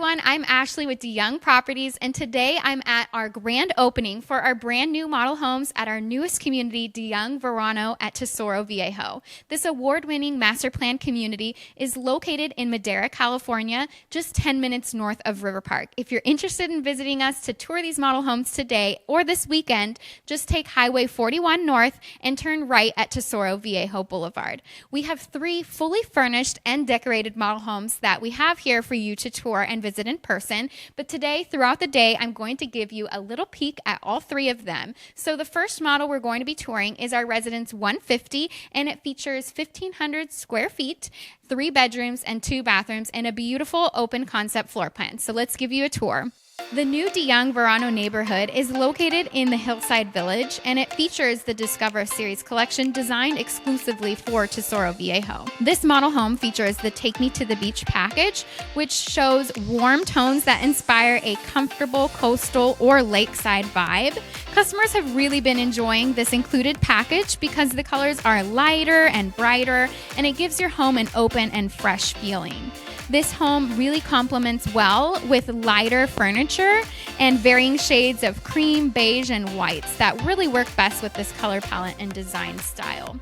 everyone. I'm Ashley with Young Properties, and today I'm at our grand opening for our brand new model homes at our newest community, Young Verano at Tesoro Viejo. This award-winning master plan community is located in Madera, California, just 10 minutes north of River Park. If you're interested in visiting us to tour these model homes today or this weekend, just take Highway 41 north and turn right at Tesoro Viejo Boulevard. We have 3 fully furnished and decorated model homes that we have here for you to tour and visit in person. But today, throughout the day, I'm going to give you a little peek at all 3 of them. So the first model we're going to be touring is our Residence 150, and it features 1,500 square feet, 3 bedrooms and 2 bathrooms, and a beautiful open concept floor plan. So let's give you a tour. The new Young Verano neighborhood is located in the Hillside Village, and it features the Discover Series collection designed exclusively for Tesoro Viejo. This model home features the Take Me to the Beach package, which shows warm tones that inspire a comfortable coastal or lakeside vibe. Customers have really been enjoying this included package because the colors are lighter and brighter, and it gives your home an open and fresh feeling. This home really complements well with lighter furniture and varying shades of cream, beige, and whites that really work best with this color palette and design style.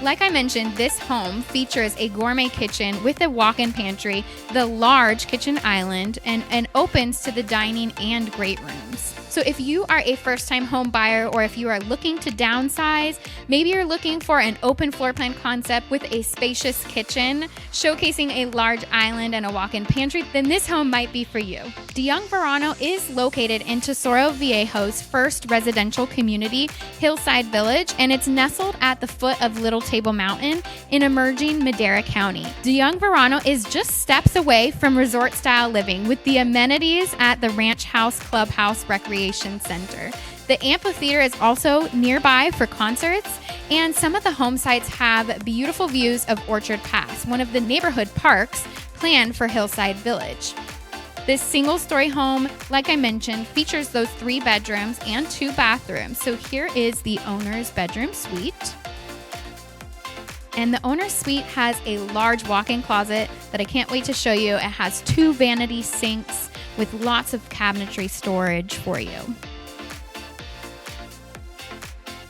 Like I mentioned, this home features a gourmet kitchen with a walk-in pantry, the large kitchen island, and opens to the dining and great rooms. So if you are a first-time home buyer, or if you are looking to downsize, maybe you're looking for an open floor plan concept with a spacious kitchen, showcasing a large island and a walk-in pantry, then this home might be for you. Young Verano is located in Tesoro Viejo's first residential community, Hillside Village, and it's nestled at the foot of Little Table Mountain in emerging Madera County. Young Verano is just steps away from resort-style living with the amenities at the Ranch House Clubhouse Recreation Center. The amphitheater is also nearby for concerts, and some of the home sites have beautiful views of Orchard Pass, one of the neighborhood parks planned for Hillside Village. This single-story home, like I mentioned, features those 3 bedrooms and 2 bathrooms. So here is the owner's bedroom suite. And the owner's suite has a large walk-in closet that I can't wait to show you. It has 2 vanity sinks with lots of cabinetry storage for you.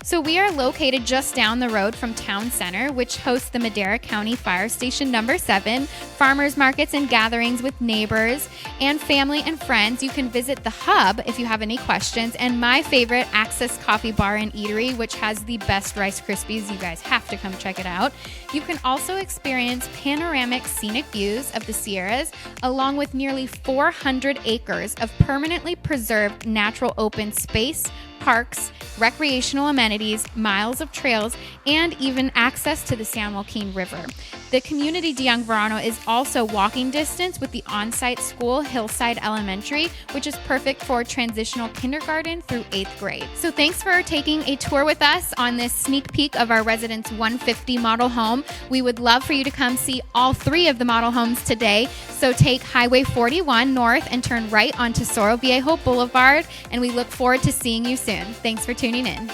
So we are located just down the road from Town Center, which hosts the Madera County Fire Station number 7, farmers markets and gatherings with neighbors and family and friends. You can visit the Hub if you have any questions, and my favorite, Access Coffee Bar and Eatery, which has the best Rice Krispies. You guys have to come check it out. You can also experience panoramic scenic views of the Sierras, along with nearly 400 acres of permanently preserved natural open space, parks, recreational amenities, miles of trails, and even access to the San Joaquin River. The community Young Verano is also walking distance with the on-site school Hillside Elementary, which is perfect for transitional kindergarten through 8th grade. So thanks for taking a tour with us on this sneak peek of our Residence 150 model home. We would love for you to come see all 3 of the model homes today. So take Highway 41 north and turn right on Tesoro Viejo Boulevard, and we look forward to seeing you soon. Thanks for tuning in.